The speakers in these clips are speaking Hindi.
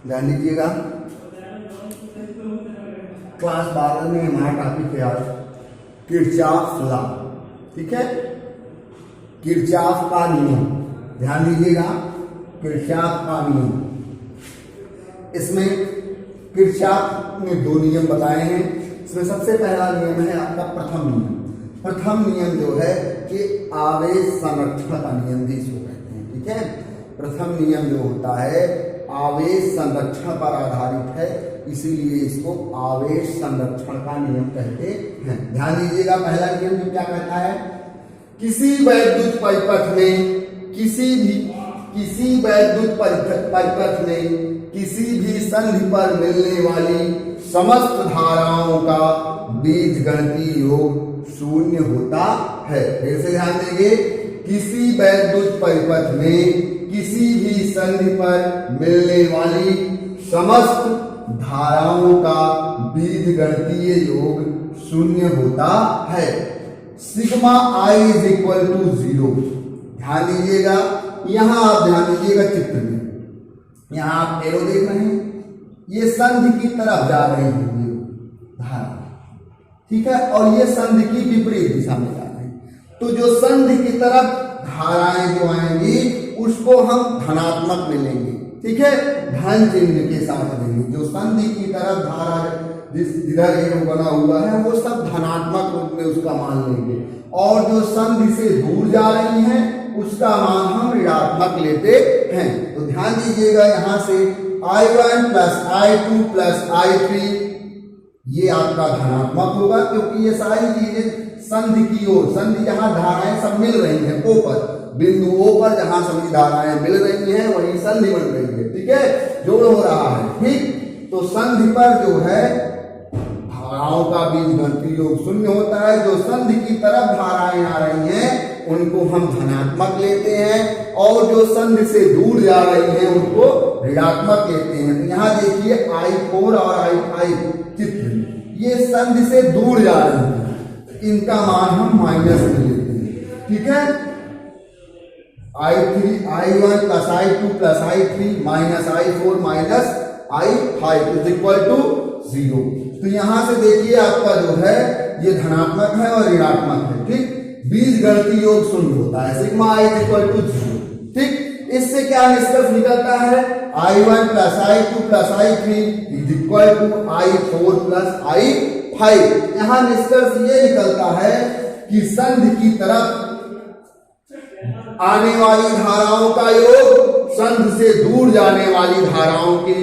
ध्यान दीजिएगा, क्लास 12 में हमारा टॉपिक है आज किरचॉफ लॉ। ठीक है, किरचॉफ का नियम। ध्यान दीजिएगा, किरचॉफ का नियम। इसमें किरचॉफ ने 2 नियम बताए हैं। इसमें सबसे पहला नियम है आपका प्रथम नियम। प्रथम नियम जो है कि आवेश संरक्षण का नियम भी इसको कहते हैं। ठीक है, प्रथम नियम जो होता है आवेश संरक्षण पर आधारित है, इसीलिए इसको आवेश संरक्षण का नियम कहते हैं। ध्यान दीजिएगा, पहला नियम जो क्या कहता है, किसी वैद्युत परिपथ में किसी वैद्युत परिपथ में किसी भी संधि पर मिलने वाली समस्त धाराओं का बीजगणितीय योग शून्य होता है। फिर से ध्यान देंगे, किसी वैद्युत परिपथ में किसी भी संधि पर मिलने वाली समस्त धाराओं का बीजगणितीय योग शून्य होता है। Sigma I is equal to 0। ध्यान दीजिएगा, यहां आप ध्यान दीजिएगा चित्र में, यहां आप एरो देख रहे हैं, ये संधि की तरफ जा रहे हैं ये धारा। ठीक है, और ये संधि की विपरीत दिशा में जा रहे हैं। तो जो संधि की तरफ धाराएं जो आएंगी उसको हम धनात्मक में लेंगे। ठीक है, धन चिन्ह के साथ लेंगे। जो संधि की तरफ धारा जिधर एरो बना हुआ है वो सब धनात्मक रूप में उसका मान लेंगे, और जो संधि से दूर जा रही हैं उसका मान हम ऋणात्मक लेते हैं। तो ध्यान दीजिएगा, यहां से I1 plus I2 plus I3 ये आपका धनात्मक होगा, क्योंकि ये सारी चीजें संधि की ओर, संधि जहां धाराएं सब मिल रही हैं, O पर, बिंदु O पर जहां सभी धाराएं मिल रही हैं वही संधि बन रही है। ठीक है, जोड़ हो रहा है। ठीक, तो संधि पर जो है धाराओं का बीजगणितीय योग शून्य होता है। जो संधि की तरफ धाराएं आ रही हैं उनको हम धनात्मक लेते हैं, और जो संधि से दूर जा रही हैं उनको ऋणात्मक लेते हैं। तो यहाँ देखिए I4 और I5 चित्र, ये संधि से दूर जा रही हैं, इनका मान हम माइनस में लेते हैं। ठीक है, I1 plus I2 plus I3 minus I4 minus I5 is equal to 0। तो यहां से देखिए आपका जो है ये धनात्मक है और ऋणात्मक है। ठीक, बीजगणितीय योग शून्य होता है, sigma I is equal to 0। ठीक, इससे क्या निष्कर्ष निकलता है, I1 plus I2 plus I3 is equal to I4 plus I5। यहां निष्कर्ष ये निकलता है कि संधि की तरफ आने वाली धाराओं का योग संधि से दूर जाने वाली धाराओं के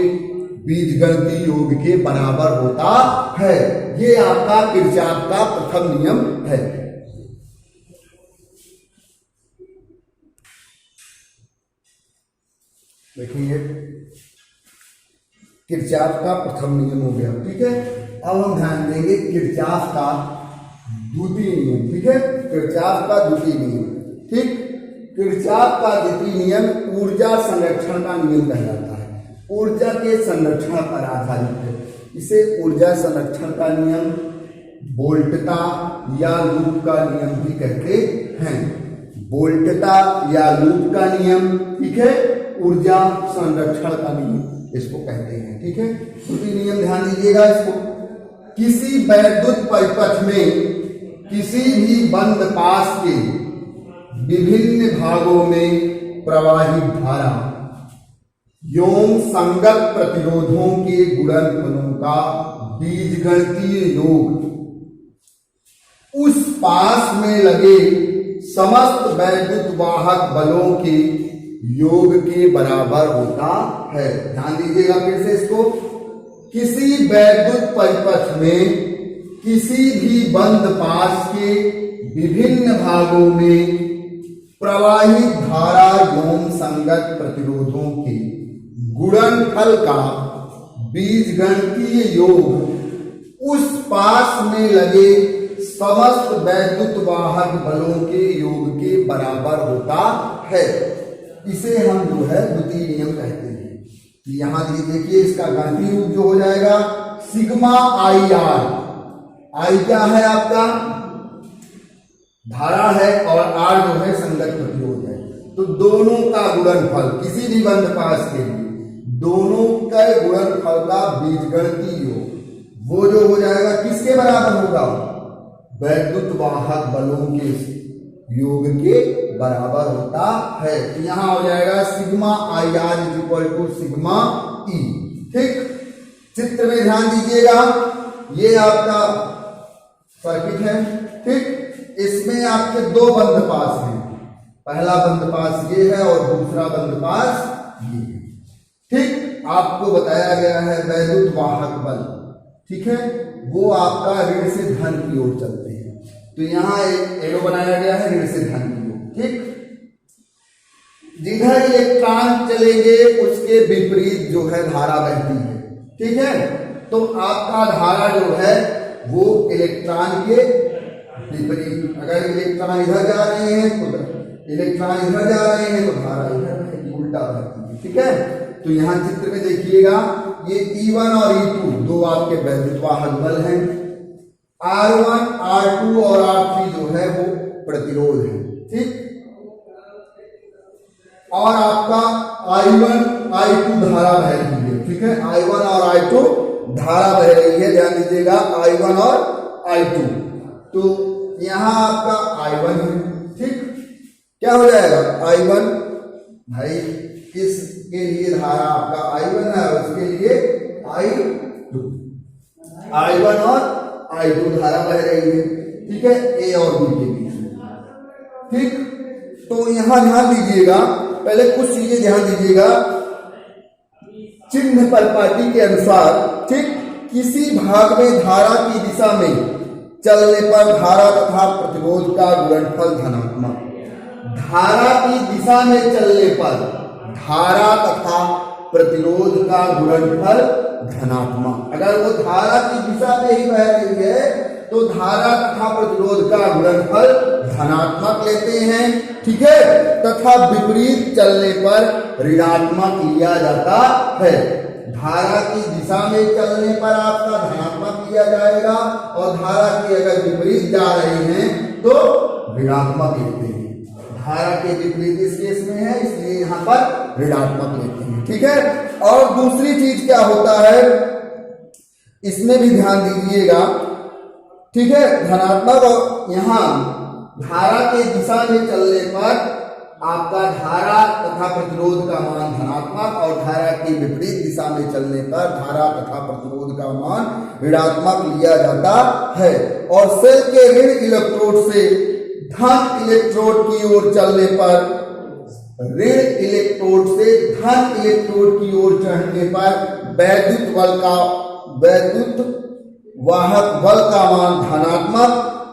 बीजगणितीय योग के बराबर होता है। ये आपका किरचॉफ का प्रथम नियम है। देखिए, किरचॉफ का प्रथम नियम हो गया। ठीक है, अब हम ध्यान देंगे किरचॉफ का द्वितीय नियम। ठीक है, किरचॉफ का द्वितीय नियम। ठीक, किरचॉफ का द्वितीय नियम ऊर्जा संरक्षण का नियम कहलाता है। ऊर्जा के संरक्षण पर आधारित है। इसे ऊर्जा संरक्षण का नियम, वोल्टता या लूप का नियम भी कहते हैं। वोल्टता या लूप का नियम, ठीक है, ऊर्जा संरक्षण का नियम इसको कहते हैं। ठीक है, द्वितीय नियम ध्यान दीजिएगा इसको, किसी वैद्युत परिपथ में किसी भी बंद पास के विभिन्न भागों में प्रवाहित धारा एवं संगत प्रतिरोधों के गुणनफलों का बीजगणितीय योग उस पास में लगे समस्त वैद्युत वाहक बलों के योग के बराबर होता है। ध्यान दीजिएगा फिर से इसको, किसी वैद्युत परिपथ में किसी भी बंद पास के विभिन्न भागों में प्रवाहित धारा एवं संगत प्रतिरोधों के गुणनफल का बीजगणितीय योग उस पास में लगे समस्त वैद्युत वाहक बलों के योग के बराबर होता है। इसे हम जो है द्वितीय नियम कहते हैं। यहां देखिए, इसका गणितीय रूप जो हो जाएगा सिग्मा आई आर। आई क्या है आपका, धारा है, और आर जो है संगत प्रतिरोध है। तो दोनों का गुणनफल किसी भी बंद पास के लिए दोनों के गुणनफल का बीजगणितीय योग वो जो हो जाएगा किसके बराबर होगा, वैद्युत वाहक बलों के योग के बराबर होता है। तो यहां हो जाएगा sigma I R is equal to sigma E. ठीक, चित्र में ध्यान दीजिएगा, ये आपका सर्किट है। ठीक, इसमें आपके दो बंद पास हैं, पहला बंद पास ये है और दूसरा बंद पास ये है। ठीक, आपको बताया गया है वैद्युत वाहक बल, ठीक है, वो आपका ऋण से धन की ओर चलते हैं। तो यहां एक एरो बनाया गया है ऋण से धन की ओर। ठीक, जिधर इलेक्ट्रॉन चलेंगे उसके विपरीत जो है धारा बहती है। ठीक है, तो आपका धारा जो है वो इलेक्ट्रॉन के विपरीत, अगर इलेक्ट्रॉन इधर जा रहे हैं तो इलेक्ट्रॉन इधर जा रहे हैं तो धारा इधर उल्टा बहती है। ठीक है, तो यहां चित्र में देखिएगा ये E1 और E2 दो आपके वैद्युत वाहक बल हैं। R1, R2 और R3 जो है वो प्रतिरोध है। ठीक, और आपका I1, I2 धारा बह रही है। ठीक है, I1 और I2 धारा बह रही है, ध्यान दीजिएगा I1 और I2। तो यहां आपका I1 है। ठीक, क्या हो जाएगा I1, भाई इसके लिए धारा आपका I1 है और उसके लिए I2, I1 और I2 धारा बह रही है। ठीक है, A और B के बीच में। ठीक, तो यहां ध्यान दीजिएगा, पहले कुछ चीजें ध्यान दीजिएगा। चिन्ह परिपाटी के अनुसार, ठीक, किसी भाग में धारा की दिशा में चलने पर धारा तथा प्रतिरोध का गुणनफल धनात्मक, धारा की दिशा में चलने पर धारा तथा प्रतिरोध का गुणनफल धनात्मक। अगर वो धारा की दिशा में ही बह रही है तो धारा तथा प्रतिरोध का गुणनफल धनात्मक लेते हैं। ठीक है, तथा विपरीत चलने पर ऋणात्मक लिया जाता है। धारा की दिशा में चलने पर आपका धनात्मक लिया जाएगा और धारा के अगर विपरीत जा रहे हैं तो ऋणात्मक लेते हैं। धारा के विपरीत इस केस में है, इसलिए यहां पर ऋणात्मक लेते हैं। ठीक है, और दूसरी चीज क्या होता है इसमें भी ध्यान दीजिएगा। ठीक है, धनात्मक, और यहां धारा के दिशा में चलने पर आपका धारा तथा प्रतिरोध का मान धनात्मक और धारा के विपरीत दिशा में चलने पर धारा तथा प्रतिरोध का मान ऋणात्मक लिया जाता है। और सेल के ऋण इलेक्ट्रोड से धन इलेक्ट्रोड की ओर चलने पर, ऋण इलेक्ट्रोड से धन इलेक्ट्रोड की ओर चढ़ने पर वैद्युत वाहक बल का मान धनात्मक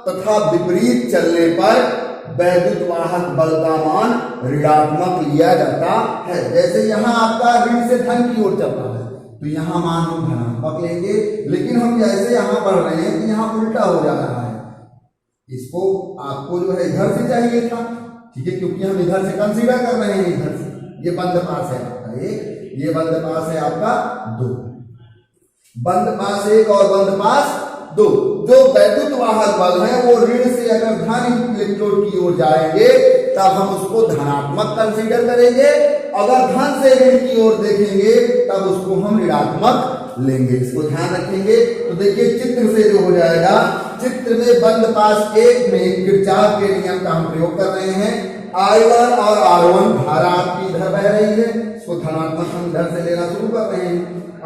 तथा विपरीत चलने पर वैद्युत वाहक बल का मान ऋणात्मक लिया जाता है। जैसे यहां आपका ऋण से धन की ओर चल रहा है तो यहां मान हम धनात्मक लेंगे, लेकिन हम जैसे यहां बढ़ रहे हैं तो यहां उल्टा हो जा रहा है। इसको आपको जो है इधर से चाहिए था, ठीक है, क्योंकि हम इधर से कंसीडर कर रहे हैं। इधर से ये बंद पास है आपका एक, ये बंद पास है आपका दो, बंद पास एक और बंद पास दो। जो वैद्युत वाहक बल है वो ऋण से अगर धन इलेक्ट्रोड की ओर जाएंगे तब हम उसको धनात्मक कंसीडर करेंगे, अगर धन से ऋण की ओर देखेंगे तब उसको हम ऋणात्मक लेंगे। इसको ध्यान रखेंगे। तो देखिए चित्र से जो हो जाएगा, चित्र में बंद पास एक में किरचॉफ के नियम का हम प्रयोग कर रहे हैं। I1 और R1 धारा आपकी इधर बह रही है, इसको धनात्मक हम इधर से लेना शुरू कर रहे हैं।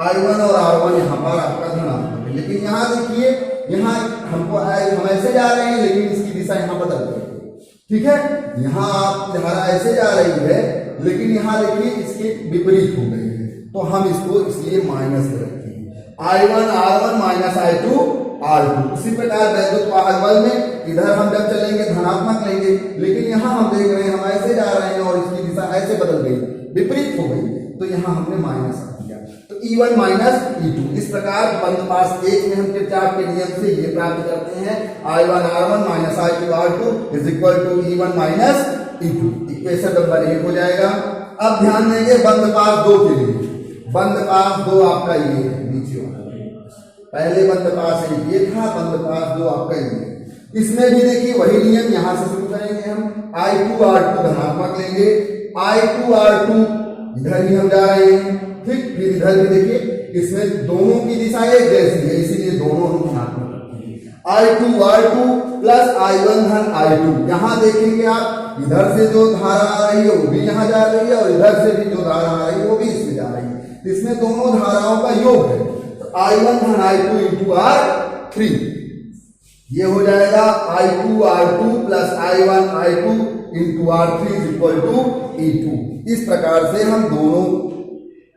I1 और R1 यहाँ पर आपका धनात्मक है, लेकिन यहाँ देखिए, यहाँ हमको हम ऐसे जा रहे हैं लेकिन इसकी दिशा यहाँ बदल गई है। ठीक है, यहाँ आप धारा ऐसे जा रही है लेकिन यहाँ देखिए इसके विपरीत हो गई है, तो हम इसको इसलिए माइनस में रखते हैं। I1 R1 minus I2 R2। उसी प्रकार वैद्युत वाहक बल में इधर हम जब चलेंगे धनात्मक लेंगे, लेकिन यहाँ हम देख रहे हैं हम ऐसे जा रहे हैं और इसकी दिशा ऐसे बदल गई, विपरीत हो गई, तो यहाँ हमने माइनस रख दिया। तो E1 माइनस E2। इस प्रकार बंद पास एक में हम किरचॉफ के नियम से ये प्राप्त करते हैं I1 R1 minus I2 R2 is equal to E1 minus E2। Equation number 1 हो जाएगा। अब ध्यान देंगे बंद पास 2 के लिए। बंद पास 2 आपका ये है, नीचे वाला पहले बंद पास ये था, बंद पास 2 आपका ये। इसमें भी देखिए वही नियम, यहां से शुरू करेंगे हम। I2 R2 धनात्मक लेंगे, I2 R2 इधर ही हम जा रहे हैं, ठीक। फिर इधर भी देखिए, इसमें दोनों की दिशा एक जैसी है, इसीलिए दोनों हम धनात्मक रखते हैं। I2 R2 प्लस I1 धन I2। यहां देखेंगे आप, इधर से जो धारा आ रही है वो भी यहां जा रही है, और इधर से भी जो धारा आ रही है वो भी इसमें जा रही है। इसमें दोनों धाराओं का योग है, तो I1 धन I2 इंटू R3, ये हो जाएगा I2 R2 plus I1 I2 into R3 is equal to E2। इस प्रकार से हम दोनों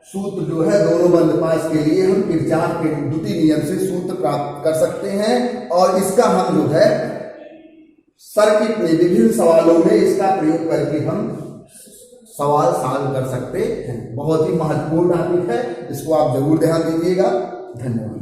सूत्र जो है दोनों बंधपाश के लिए हम किरचॉफ के द्वितीय नियम से सूत्र प्राप्त कर सकते हैं, और इसका हम जो है सर्किट में विभिन्न सवालों में इसका प्रयोग करके हम सवाल सॉल्व कर सकते हैं। बहुत ही महत्वपूर्ण टॉपिक है, इसको आप जरूर ध्यान दीजिएगा। धन्यवाद।